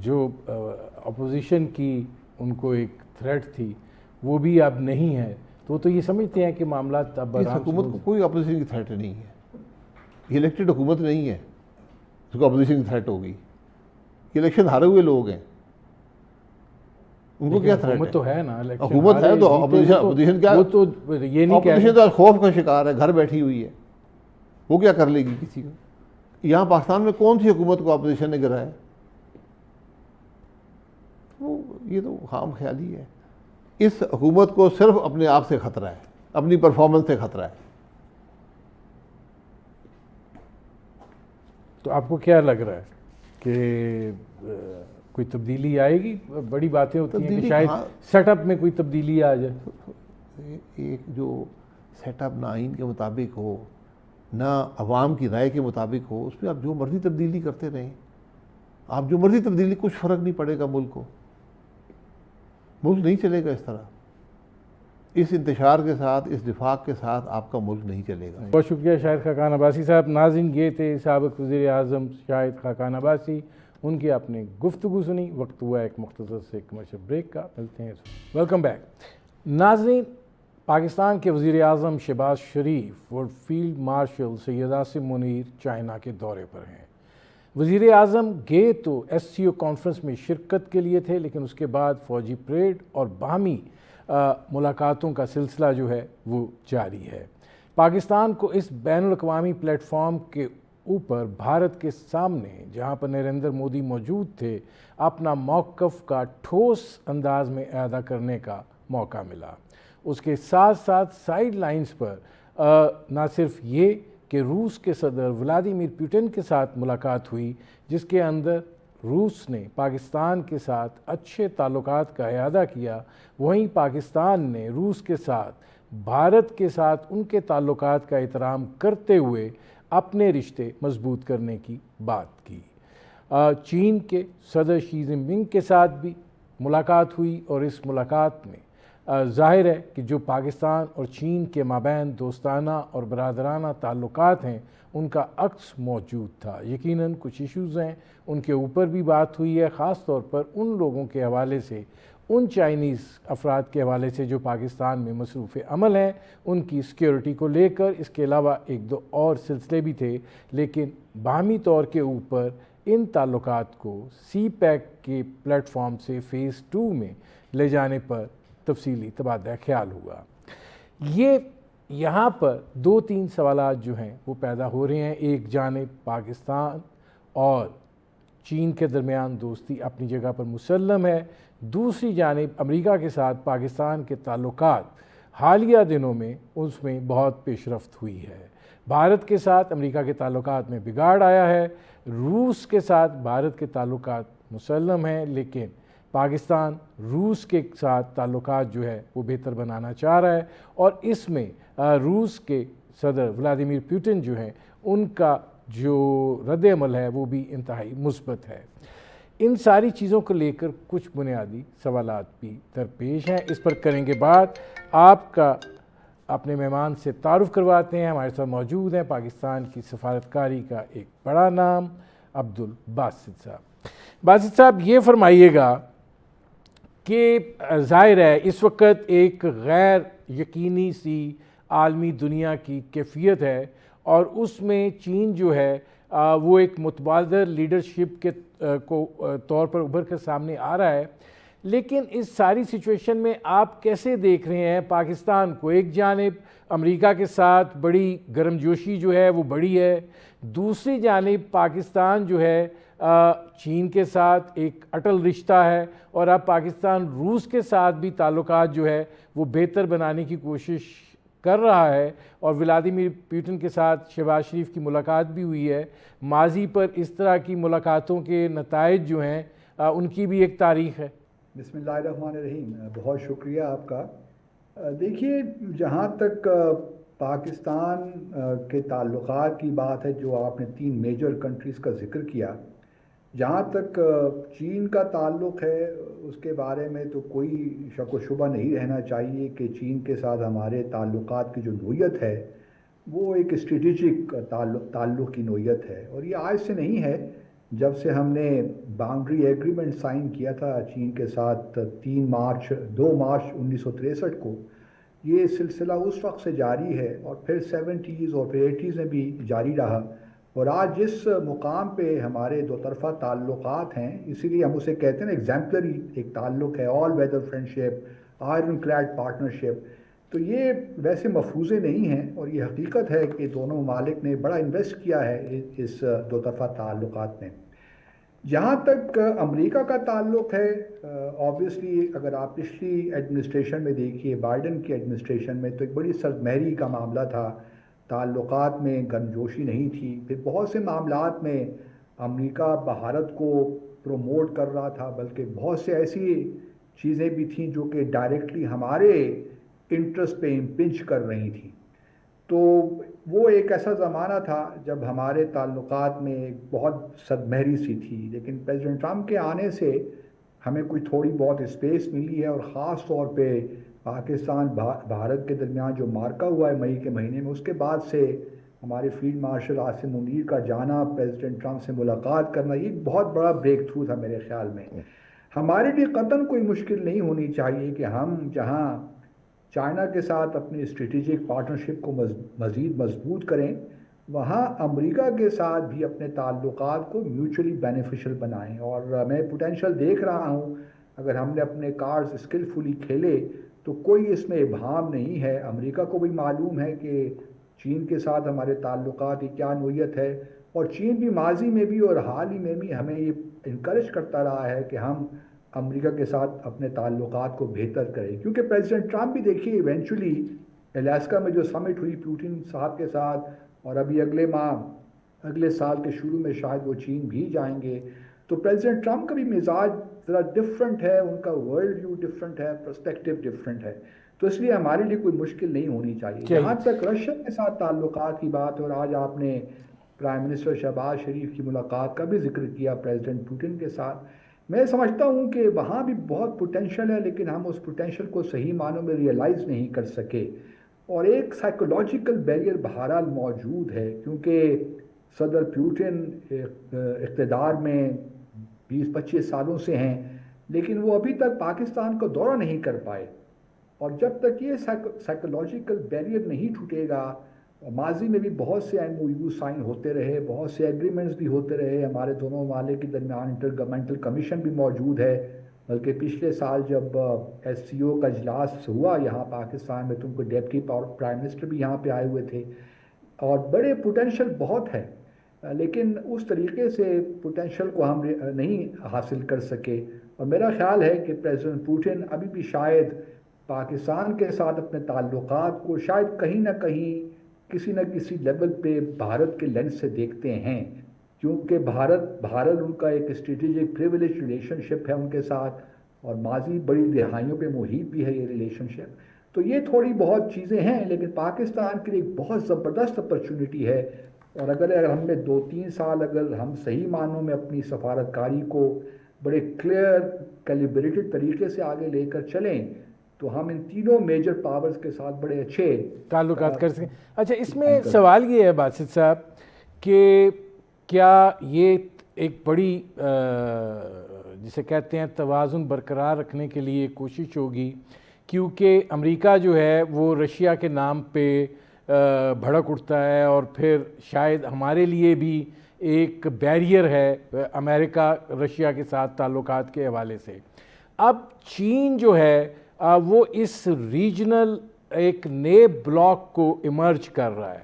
جو اپوزیشن کی ان کو ایک تھریٹ تھی وہ بھی اب نہیں ہے، تو یہ سمجھتے ہیں کہ معاملات اب اس حکومت کو کوئی اپوزیشن کی تھریٹ نہیں ہے۔ یہ الیکٹڈ حکومت نہیں ہے اس کو اپوزیشن کی تھریٹ ہوگی۔ یہ الیکشن ہارے ہوئے لوگ ہیں، ان کو کیا تھریٹ ہے؟ حکومت تو ہے نا، حکومت ہے تو اپوزیشن کیا؟ وہ تو یہ نہیں کہہ اپوزیشن تو خوف کا شکار ہے، گھر بیٹھی ہوئی ہے، وہ کیا کر لے گی کسی کو؟ یہاں پاکستان میں کون سی حکومت کو اپوزیشن نے گرایا؟ یہ تو خام خیالی ہے۔ اس حکومت کو صرف اپنے آپ سے خطرہ ہے، اپنی پرفارمنس سے خطرہ ہے۔ تو آپ کو کیا لگ رہا ہے کہ کوئی تبدیلی آئے گی؟ بڑی باتیں ہوتی ہیں کہ شاید سیٹ اپ میں کوئی تبدیلی آ جائے۔ ایک جو سیٹ اپ نہ آئین کے مطابق ہو، نہ عوام کی رائے کے مطابق ہو، اس میں آپ جو مرضی تبدیلی کرتے رہیں، آپ جو مرضی تبدیلی، کچھ فرق نہیں پڑے گا ملک کو۔ ملک نہیں چلے گا اس طرح، اس انتشار کے ساتھ، اس وفاق کے ساتھ آپ کا ملک نہیں چلے گا۔ بہت شکریہ شاہد خاقان عباسی صاحب۔ ناظرین، یہ تھے سابق وزیر اعظم شاہد خاقان عباسی، ان کی آپ نے گفتگو سنی۔ وقت ہوا ایک مختصر سے کمرشل بریک کا، ملتے ہیں۔ Welcome back. ناظرین، پاکستان کے وزیر اعظم شہباز شریف اور field marshal Syed Asim Munir China کے دورے پر ہیں۔ وزیر اعظم گئے تو ایس سی او کانفرنس میں شرکت کے لیے تھے، لیکن اس کے بعد فوجی پریڈ اور باہمی ملاقاتوں کا سلسلہ جو ہے وہ جاری ہے۔ پاکستان کو اس بین الاقوامی پلیٹ فارم کے اوپر بھارت کے سامنے، جہاں پر نریندر مودی موجود تھے، اپنا موقف کا ٹھوس انداز میں اعادہ کرنے کا موقع ملا۔ اس کے ساتھ ساتھ سائیڈ لائنز پر نہ صرف یہ کہ روس کے صدر ولادیمیر پوٹن کے ساتھ ملاقات ہوئی، جس کے اندر روس نے پاکستان کے ساتھ اچھے تعلقات کا اعادہ کیا، وہیں پاکستان نے روس کے ساتھ بھارت کے ساتھ ان کے تعلقات کا احترام کرتے ہوئے اپنے رشتے مضبوط کرنے کی بات کی۔ چین کے صدر شی جن پنگ کے ساتھ بھی ملاقات ہوئی، اور اس ملاقات میں ظاہر ہے کہ جو پاکستان اور چین کے مابین دوستانہ اور برادرانہ تعلقات ہیں ان کا عکس موجود تھا۔ یقیناً کچھ ایشوز ہیں، ان کے اوپر بھی بات ہوئی ہے، خاص طور پر ان لوگوں کے حوالے سے، ان چائنیز افراد کے حوالے سے جو پاکستان میں مصروف عمل ہیں، ان کی سیکیورٹی کو لے کر۔ اس کے علاوہ ایک دو اور سلسلے بھی تھے، لیکن باہمی طور کے اوپر ان تعلقات کو سی پیک کے پلیٹ فارم سے فیز 2 میں لے جانے پر تفصیلی تبادلہ خیال ہوا۔ یہاں پر 2-3 سوالات جو ہیں وہ پیدا ہو رہے ہیں۔ ایک جانب پاکستان اور چین کے درمیان دوستی اپنی جگہ پر مسلم ہے، دوسری جانب امریکہ کے ساتھ پاکستان کے تعلقات حالیہ دنوں میں اس میں بہت پیش رفت ہوئی ہے۔ بھارت کے ساتھ امریکہ کے تعلقات میں بگاڑ آیا ہے، روس کے ساتھ بھارت کے تعلقات مسلم ہیں، لیکن پاکستان روس کے ساتھ تعلقات جو ہے وہ بہتر بنانا چاہ رہا ہے، اور اس میں روس کے صدر ولادیمیر پوٹن جو ہیں ان کا جو رد عمل ہے وہ بھی انتہائی مثبت ہے۔ ان ساری چیزوں کو لے کر کچھ بنیادی سوالات بھی درپیش ہیں، اس پر کریں گے بات۔ آپ کا اپنے مہمان سے تعارف کرواتے ہیں۔ ہمارے ساتھ موجود ہیں پاکستان کی سفارتکاری کا ایک بڑا نام عبدالباسط صاحب۔ باسط صاحب، یہ فرمائیے گا کہ ظاہر ہے اس وقت ایک غیر یقینی سی عالمی دنیا کی کیفیت ہے، اور اس میں چین جو ہے وہ ایک متبادل لیڈرشپ کے طور پر ابھر کر سامنے آ رہا ہے، لیکن اس ساری سچویشن میں آپ کیسے دیکھ رہے ہیں پاکستان کو؟ ایک جانب امریکہ کے ساتھ بڑی گرم جوشی جو ہے وہ بڑی ہے، دوسری جانب پاکستان جو ہے چین کے ساتھ ایک اٹل رشتہ ہے، اور اب پاکستان روس کے ساتھ بھی تعلقات جو ہے وہ بہتر بنانے کی کوشش کر رہا ہے، اور ولادیمیر پوٹن کے ساتھ شہباز شریف کی ملاقات بھی ہوئی ہے۔ ماضی پر اس طرح کی ملاقاتوں کے نتائج جو ہیں ان کی بھی ایک تاریخ ہے۔ بسم اللہ الرحمن الرحیم، بہت شکریہ آپ کا۔ دیکھیے، جہاں تک پاکستان کے تعلقات کی بات ہے، جو آپ نے 3 میجر کنٹریز کا ذکر کیا، جہاں تک چین کا تعلق ہے اس کے بارے میں تو کوئی شک و شبہ نہیں رہنا چاہیے کہ چین کے ساتھ ہمارے تعلقات کی جو نوعیت ہے وہ ایک اسٹریٹجک تعلق کی نوعیت ہے، اور یہ آج سے نہیں ہے۔ جب سے ہم نے باؤنڈری ایگریمنٹ سائن کیا تھا چین کے ساتھ 2 مارچ 1963 کو، یہ سلسلہ اس وقت سے جاری ہے، اور پھر 70s اور پھر 80s میں بھی جاری رہا، اور آج جس مقام پہ ہمارے دو طرفہ تعلقات ہیں، اسی لیے ہم اسے کہتے ہیں ایگزیمپلری ایک تعلق ہے، all weather friendship, iron clad partnership. تو یہ ویسے مفروضے نہیں ہیں، اور یہ حقیقت ہے کہ دونوں ممالک نے بڑا انویسٹ کیا ہے اس دو طرفہ تعلقات میں۔ جہاں تک امریکہ کا تعلق ہے، آبویسلی اگر آپ پچھلی ایڈمنسٹریشن میں دیکھیے، بائیڈن کی ایڈمنسٹریشن میں تو ایک بڑی سرمہری کا معاملہ تھا، تعلقات میں گرمجوشی نہیں تھی۔ پھر بہت سے معاملات میں امریکہ بھارت کو پروموٹ کر رہا تھا، بلکہ بہت سے ایسی چیزیں بھی تھیں جو کہ ڈائریکٹلی ہمارے انٹرسٹ پہ امپنج کر رہی تھیں۔ تو وہ ایک ایسا زمانہ تھا جب ہمارے تعلقات میں ایک بہت صدمہری سی تھی، لیکن پریزیڈنٹ ٹرمپ کے آنے سے ہمیں کوئی تھوڑی بہت اسپیس ملی ہے، اور خاص طور پہ پاکستان بھارت کے درمیان جو مارکا ہوا ہے مئی کے مہینے میں، اس کے بعد سے ہمارے فیلڈ مارشل عاصم منیر کا جانا، پریزیڈنٹ ٹرمپ سے ملاقات کرنا، یہ ایک بہت بڑا بریک تھرو تھا میرے خیال میں۔ ہمارے لیے قطعاً کوئی مشکل نہیں ہونی چاہیے کہ ہم جہاں چائنا کے ساتھ اپنی اسٹریٹجک پارٹنرشپ کو مزید مضبوط کریں، وہاں امریکہ کے ساتھ بھی اپنے تعلقات کو میوچلی بینیفیشل بنائیں۔ اور میں پوٹینشیل دیکھ رہا ہوں، اگر ہم نے اپنے کارڈز اسکلفلی کھیلے تو کوئی اس میں ابہام نہیں ہے۔ امریکہ کو بھی معلوم ہے کہ چین کے ساتھ ہمارے تعلقات کی کیا نوعیت ہے، اور چین بھی ماضی میں بھی اور حال ہی میں بھی ہمیں یہ انکریج کرتا رہا ہے کہ ہم امریکہ کے ساتھ اپنے تعلقات کو بہتر کریں، کیونکہ پریزیڈنٹ ٹرمپ بھی دیکھیے ایونچولی الاسکا میں جو سمٹ ہوئی پوٹن صاحب کے ساتھ، اور ابھی اگلے سال کے شروع میں شاید وہ چین بھی جائیں گے، تو پریزیڈنٹ ٹرمپ کا بھی مزاج ذرا ڈفرینٹ ہے، ان کا ورلڈ ویو ڈفرینٹ ہے، پرسپیکٹیو ڈفرینٹ ہے، تو اس لیے ہمارے لیے کوئی مشکل نہیں ہونی چاہیے۔ جہاں تک رشیا کے ساتھ تعلقات کی بات ہے، اور آج آپ نے پرائم منسٹر شہباز شریف کی ملاقات کا بھی ذکر کیا پریزیڈنٹ پوٹن کے ساتھ، میں سمجھتا ہوں کہ وہاں بھی بہت پوٹینشیل ہے، لیکن ہم اس پوٹینشیل کو صحیح معنوں میں ریئلائز نہیں کر سکے، اور ایک سائیکولوجیکل بیریئر بہرحال موجود ہے، کیونکہ صدر پوٹن اقتدار میں 20-25 سالوں سے ہیں، لیکن وہ ابھی تک پاکستان کو دورہ نہیں کر پائے، اور جب تک یہ سائیکولوجیکل بیریئر نہیں ٹوٹے گا، ماضی میں بھی بہت سے MOU سائن ہوتے رہے، بہت سے ایگریمنٹس بھی ہوتے رہے، ہمارے دونوں ممالک کے درمیان انٹر گورنمنٹل کمیشن بھی موجود ہے، بلکہ پچھلے سال جب SCO کا اجلاس ہوا یہاں پاکستان میں، تم کو ڈیپٹی پرائم منسٹر بھی یہاں پہ آئے ہوئے تھے، اور بڑے پوٹینشیل بہت ہے، لیکن اس طریقے سے پوٹینشیل کو ہم نہیں حاصل کر سکے، اور میرا خیال ہے کہ پریزیڈنٹ پوٹن ابھی بھی شاید پاکستان کے ساتھ اپنے تعلقات کو شاید کہیں نہ کہیں کسی نہ کسی لیول پہ بھارت کے لینس سے دیکھتے ہیں، کیونکہ بھارت ان کا ایک اسٹریٹجک پریویلیج ریلیشن شپ ہے ان کے ساتھ، اور ماضی بڑی دہائیوں پہ محیط بھی ہے یہ ریلیشن شپ، تو یہ تھوڑی بہت چیزیں ہیں، لیکن پاکستان کے لیے ایک بہت زبردست اپرچونٹی ہے، اور اگر ہم نے 2-3 سال اگر ہم صحیح معنوں میں اپنی سفارتکاری کو بڑے کلیئر کیلیبریٹڈ طریقے سے آگے لے کر چلیں تو ہم ان تینوں میجر پاورز کے ساتھ بڑے اچھے تعلقات کر سکیں۔ اچھا، اس میں سوال یہ ہے باسط صاحب کہ کیا یہ ایک بڑی جسے کہتے ہیں توازن برقرار رکھنے کے لیے کوشش ہوگی، کیونکہ امریکہ جو ہے وہ رشیا کے نام پہ بھڑک اٹھتا ہے، اور پھر شاید ہمارے لیے بھی ایک بیریئر ہے امریکہ رشیا کے ساتھ تعلقات کے حوالے سے۔ اب چین جو ہے وہ اس ریجنل ایک نئے بلاک کو ایمرج کر رہا ہے،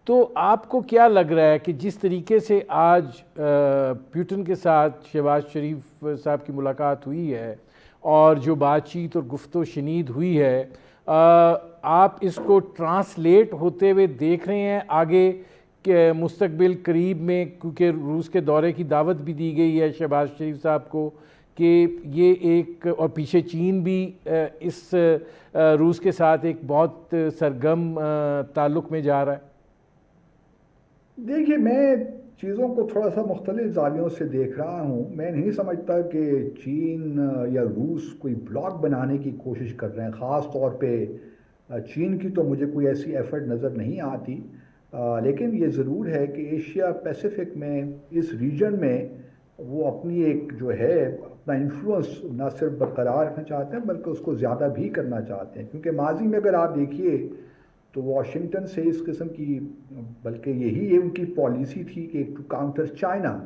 تو آپ کو کیا لگ رہا ہے کہ جس طریقے سے آج پوٹن کے ساتھ شہباز شریف صاحب کی ملاقات ہوئی ہے، اور جو بات چیت اور گفت و شنید ہوئی ہے، آپ اس کو ٹرانسلیٹ ہوتے ہوئے دیکھ رہے ہیں آگے کہ مستقبل قریب میں، کیونکہ روس کے دورے کی دعوت بھی دی گئی ہے شہباز شریف صاحب کو، کہ یہ ایک، اور پیچھے چین بھی اس روس کے ساتھ ایک بہت سرگرم تعلق میں جا رہا ہے؟ دیکھیے، میں چیزوں کو تھوڑا سا مختلف زاویوں سے دیکھ رہا ہوں۔ میں نہیں سمجھتا کہ چین یا روس کوئی بلاک بنانے کی کوشش کر رہے ہیں، خاص طور پہ چین کی تو مجھے کوئی ایسی ایفرٹ نظر نہیں آتی، لیکن یہ ضرور ہے کہ ایشیا پیسیفک میں، اس ریجن میں وہ اپنی ایک جو ہے اپنا انفلوئنس نہ صرف برقرار رکھنا چاہتے ہیں بلکہ اس کو زیادہ بھی کرنا چاہتے ہیں، کیونکہ ماضی میں اگر آپ دیکھیے تو واشنگٹن سے اس قسم کی، بلکہ یہی ان کی پالیسی تھی کہ ٹو کاؤنٹر چائنا،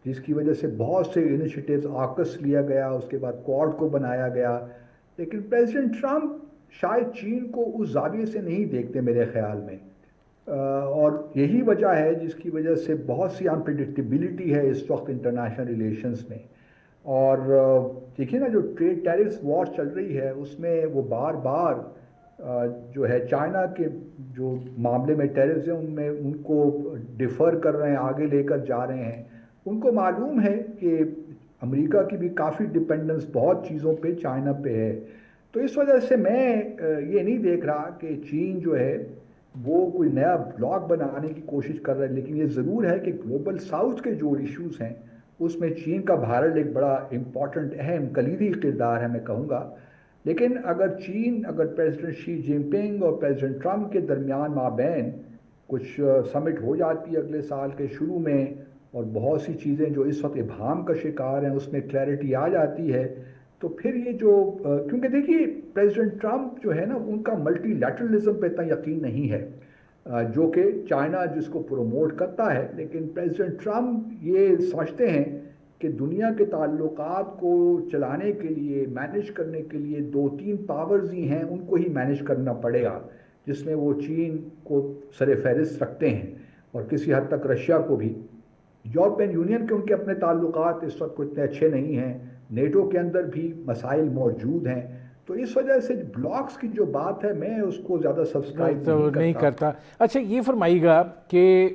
جس کی وجہ سے بہت سے انیشیٹیوز آکس لیا گیا، اس کے بعد کوڈ کو بنایا گیا، لیکن پریزیڈنٹ ٹرمپ شاید چین کو اس زاویے سے نہیں دیکھتے میرے خیال میں، اور یہی وجہ ہے جس کی وجہ سے بہت سی انپریڈکٹیبلٹی ہے اس وقت انٹرنیشنل ریلیشنز میں، اور دیکھیے نا جو ٹریڈ ٹیرفز وار چل رہی ہے اس میں وہ بار بار جو ہے چائنا کے جو معاملے میں ٹیرفز ہیں ان میں ان کو ڈیفر کر رہے ہیں، آگے لے کر جا رہے ہیں، ان کو معلوم ہے کہ امریکہ کی بھی کافی ڈپینڈنس بہت چیزوں پہ چائنا پہ ہے، تو اس وجہ سے میں یہ نہیں دیکھ رہا کہ چین جو ہے وہ کوئی نیا بلاک بنانے کی کوشش کر رہا ہے، لیکن یہ ضرور ہے کہ گلوبل ساؤتھ کے جو ایشوز ہیں اس میں چین کا بھارت ایک بڑا امپورٹنٹ اہم کلیدی کردار ہے میں کہوں گا، لیکن اگر پریزیڈنٹ شی جن پنگ اور پریزیڈنٹ ٹرمپ کے درمیان مابین کچھ سمٹ ہو جاتی ہے اگلے سال کے شروع میں، اور بہت سی چیزیں جو اس وقت ابہام کا شکار ہیں اس میں کلیئرٹی آ جاتی ہے، تو پھر یہ جو کیونکہ دیکھیے پریزیڈنٹ ٹرمپ جو ہے نا ان کا ملٹی لیٹرلزم پہ اتنا یقین نہیں ہے جو کہ چائنا جس کو پروموٹ کرتا ہے، لیکن پریزیڈنٹ ٹرمپ یہ سمجھتے ہیں کہ دنیا کے تعلقات کو چلانے کے لیے، مینیج کرنے کے لیے 2-3 پاورز ہی ہیں، ان کو ہی مینیج کرنا پڑے گا، جس میں وہ چین کو سر فہرست رکھتے ہیں اور کسی حد تک رشیا کو بھی۔ یورپین یونین کے ان کے اپنے تعلقات اس وقت اتنے اچھے نہیں ہیں، نیٹو کے اندر بھی مسائل موجود ہیں، تو اس وجہ سے بلاکس کی جو بات ہے میں اس کو زیادہ سبسکرائب نہیں کرتا۔ اچھا یہ فرمائیے گا کہ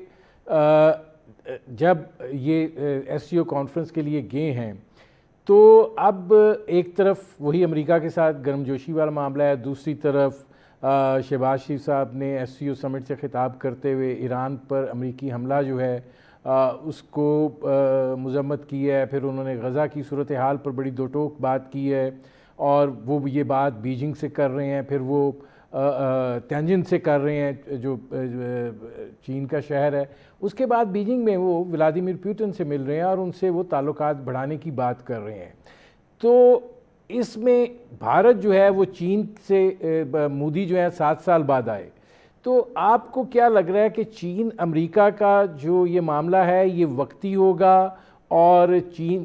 جب یہ ایس سی او کانفرنس کے لیے گئے ہیں تو اب ایک طرف وہی امریکہ کے ساتھ گرم جوشی والا معاملہ ہے، دوسری طرف شہباز شریف صاحب نے ایس سی او سمٹ سے خطاب کرتے ہوئے ایران پر امریکی حملہ جو ہے اس کو مذمت کی ہے، پھر انہوں نے غزہ کی صورتحال پر بڑی دو ٹوک بات کی ہے، اور وہ یہ بات بیجنگ سے کر رہے ہیں، پھر وہ تینجن سے کر رہے ہیں جو چین کا شہر ہے، اس کے بعد بیجنگ میں وہ ولادیمیر پوٹن سے مل رہے ہیں اور ان سے وہ تعلقات بڑھانے کی بات کر رہے ہیں۔ تو اس میں بھارت جو ہے وہ چین سے مودی جو ہے 7 سال بعد آئے، تو آپ کو کیا لگ رہا ہے کہ چین امریکہ کا جو یہ معاملہ ہے یہ وقتی ہوگا اور چین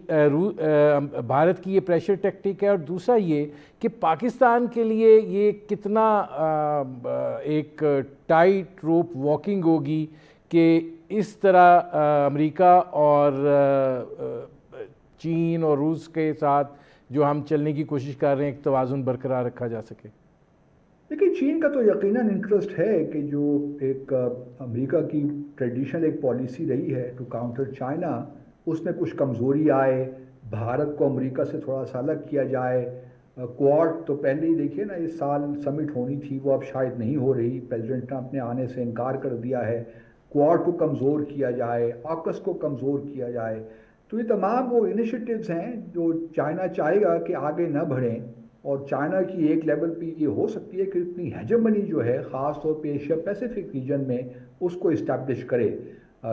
بھارت کی یہ پریشر ٹیکٹک ہے، اور دوسرا یہ کہ پاکستان کے لیے یہ کتنا ایک ٹائٹ روپ واکنگ ہوگی کہ اس طرح امریکہ اور چین اور روس کے ساتھ جو ہم چلنے کی کوشش کر رہے ہیں ایک توازن برقرار رکھا جا سکے؟ دیکھیے چین کا تو یقیناً انٹرسٹ ہے کہ جو ایک امریکہ کی ٹریڈیشنل ایک پالیسی رہی ہے ٹو کاؤنٹر چائنا، اس میں کچھ کمزوری آئے، بھارت کو امریکہ سے تھوڑا سا الگ کیا جائے۔ کوارڈ تو پہلے ہی دیکھیے نا اس سال سمٹ ہونی تھی، وہ اب شاید نہیں ہو رہی، پریزیڈنٹ ٹرمپ نے آنے سے انکار کر دیا ہے۔ کوارڈ کو کمزور کیا جائے، آکس کو کمزور کیا جائے، تو یہ تمام وہ انیشیٹوز ہیں جو چائنا چاہے گا کہ آگے نہ بڑھیں، اور چائنا کی ایک لیول پہ یہ ہو سکتی ہے کہ اپنی ہیجمنی جو ہے خاص طور پہ ایشیا پیسیفک ریجن میں اس کو اسٹیبلش کرے،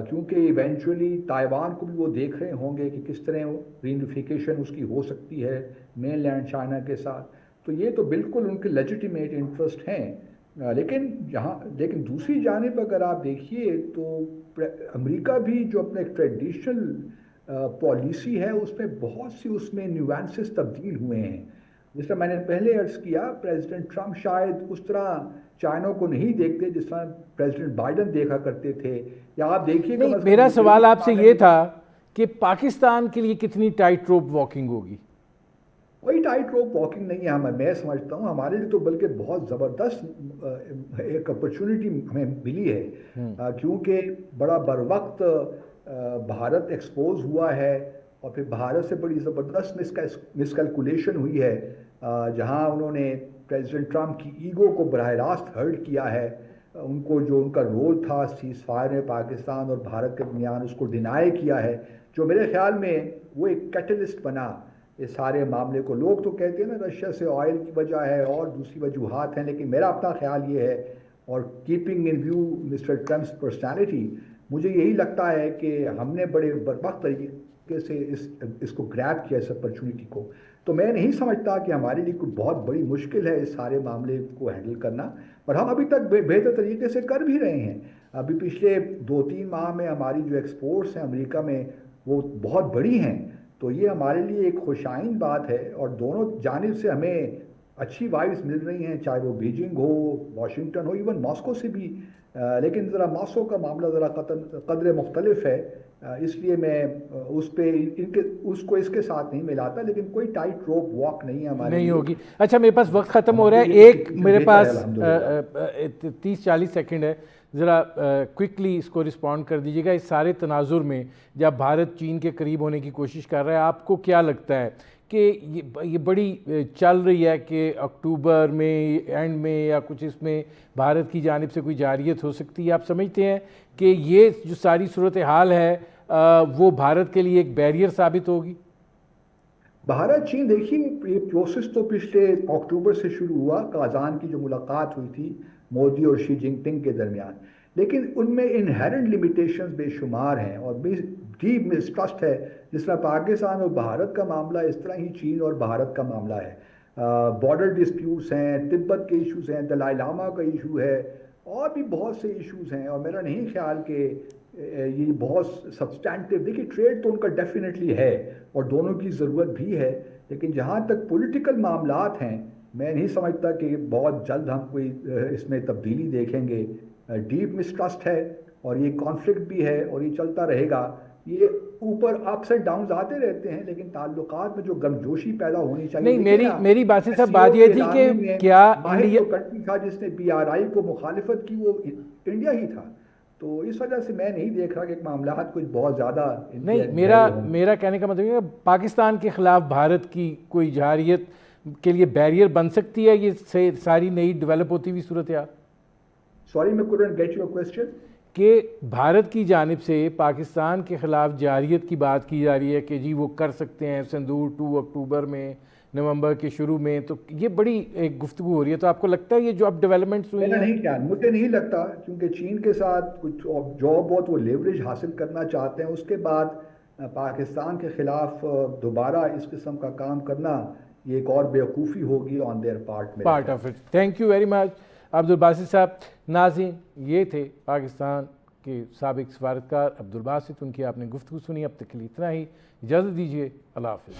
کیونکہ ایونچولی تائیوان کو بھی وہ دیکھ رہے ہوں گے کہ کس طرح ریونیفیکیشن اس کی ہو سکتی ہے مین لینڈ چائنا کے ساتھ، تو یہ تو بالکل ان کے لیجیٹیمیٹ انٹرسٹ ہیں۔ لیکن دوسری جانب اگر آپ دیکھیے تو امریکہ بھی جو اپنے ٹریڈیشنل پالیسی ہے اس میں بہت سی اس میں نیوانسز تبدیل ہوئے ہیں، جس طرح میں نے پہلے عرض کیا پریزیڈنٹ ٹرمپ شاید اس طرح چائنا کو نہیں دیکھتے جس طرح پریزیڈنٹ بائیڈن دیکھا کرتے تھے، یا آپ دیکھیے کہ میرا سوال آپ سے یہ تھا کہ پاکستان کے لیے کتنی ٹائٹ روپ واکنگ ہوگی؟ کوئی ٹائٹ روپ واکنگ نہیں ہے، میں سمجھتا ہوں ہمارے لیے تو بلکہ بہت زبردست ایک اپرچونٹی ہمیں ملی ہے، کیونکہ بڑا بر وقت بھارت ایکسپوز ہوا ہے، اور پھر بھارت سے بڑی زبردست مس کیلکولیشن ہوئی ہے، جہاں انہوں نے پریزیڈنٹ ٹرمپ کی ایگو کو براہ راست ہرٹ کیا ہے، ان کو جو ان کا رول تھا سیز فائر میں پاکستان اور بھارت کے درمیان اس کو ڈینائی کیا ہے، جو میرے خیال میں وہ ایک کیٹلسٹ بنا اس سارے معاملے کو۔ لوگ تو کہتے ہیں نا رشیا سے آئل کی وجہ ہے اور دوسری وجوہات ہیں، لیکن میرا اپنا خیال یہ ہے، اور keeping in view Mr Trump's personality, مجھے یہی لگتا ہے کہ ہم نے بڑے بربخت طریقے سے اس کو گریب کیا اس اپرچونٹی کو، تو میں نہیں سمجھتا کہ ہمارے لیے کوئی بہت بڑی مشکل ہے اس سارے معاملے کو ہینڈل کرنا، اور ہم ابھی تک بہتر طریقے سے کر بھی رہے ہیں۔ ابھی پچھلے 2-3 ماہ میں ہماری جو ایکسپورٹس ہیں امریکہ میں وہ بہت بڑی ہیں، تو یہ ہمارے لیے ایک خوشائند بات ہے، اور دونوں جانب سے ہمیں اچھی وائبس مل رہی ہیں، چاہے وہ بیجنگ ہو، واشنگٹن ہو، ایون ماسکو سے بھی، لیکن ذرا ماسکو کا معاملہ ذرا قدر مختلف ہے، اس لیے میں اس کو اس کے ساتھ نہیں ملاتا، لیکن کوئی ٹائٹ روپ واک نہیں ہے ہمارے نہیں ہوگی۔ اچھا میرے پاس وقت ختم ہو رہا ہے، ایک میرے پاس 30-40 سیکنڈ ہے، ذرا کوئکلی اس کو رسپونڈ کر دیجیے گا۔ اس سارے تناظر میں جب بھارت چین کے قریب ہونے کی کوشش کر رہا ہے، آپ کو کیا لگتا ہے کہ یہ بڑی چل رہی ہے کہ اکتوبر میں اینڈ میں یا کچھ اس میں بھارت کی جانب سے کوئی جارحیت ہو سکتی ہے؟ آپ سمجھتے ہیں کہ یہ جو ساری صورتحال ہے وہ بھارت کے لیے ایک بیریئر ثابت ہوگی؟ بھارت چین دیکھیے یہ پروسیس تو پچھلے اکتوبر سے شروع ہوا، کازان کی جو ملاقات ہوئی تھی مودی اور شی جن پنگ کے درمیان، لیکن ان میں انہیرنٹ لمیٹیشنز بے شمار ہیں اور ڈیپ مسٹرسٹ ہے. جس طرح پاکستان اور بھارت کا معاملہ اس طرح ہی چین اور بھارت کا معاملہ ہے. بارڈر ڈسپیوٹس ہیں, تبت کے ایشوز ہیں, دلائی لاما کا ایشو ہے, اور بھی بہت سے ایشوز ہیں. اور میرا نہیں خیال کہ یہ بہت سبسٹینٹیو, دیکھیے ٹریڈ تو ان کا ڈیفینیٹلی ہے اور دونوں کی ضرورت بھی ہے, لیکن جہاں تک پولیٹیکل معاملات ہیں میں نہیں سمجھتا کہ بہت جلد ہم کوئی اس میں تبدیلی دیکھیں گے. ڈیپ مسٹرسٹ ہے اور یہ کانفلکٹ بھی ہے اور یہ چلتا رہے گا. یہ اوپر اپس اینڈ ڈاؤنز آتے رہتے ہیں, لیکن تعلقات میں جو گمجوشی پیدا ہونی چاہیے. نہیں, میری باسط صاحب بات یہ تھی کہ کیا انڈیا کنٹری تھا جس نے PRI کو مخالفت کی وہ انڈیا ہی تھا, تو اس وجہ سے میں نہیں دیکھ رہا کہ معاملات کچھ بہت زیادہ نہیں. میرا کہنے کا مطلب ہے کہ پاکستان کے خلاف بھارت کی کوئی جارحیت کے لیے بیریئر بن سکتی ہے یہ ساری نئی ڈیولپ ہوتی ہوئی صورتحال. سوری میں couldn't get your question. کہ بھارت کی جانب سے پاکستان کے خلاف جارحیت کی بات کی جا رہی ہے کہ جی وہ کر سکتے ہیں سندور 2 اکتوبر میں, نومبر کے شروع میں, تو یہ بڑی ایک گفتگو ہو رہی ہے. تو آپ کو لگتا ہے یہ جو اب ڈیولپمنٹس ہوئی ہیں؟ نہیں خیال, مجھے نہیں لگتا, کیونکہ چین کے ساتھ کچھ جو بہت وہ لیوریج حاصل کرنا چاہتے ہیں, اس کے بعد پاکستان کے خلاف دوبارہ اس قسم کا کام کرنا یہ ایک اور بیوقوفی ہوگی on their part of it. Thank you very much Abdul Basit صاحب. ناظرین, یہ تھے پاکستان کے سابق سفارتکار عبدالباسط, ان کی آپ نے گفتگو سنی. اب تک کے لیے اتنا ہی, اجازت دیجیے, اللہ حافظ.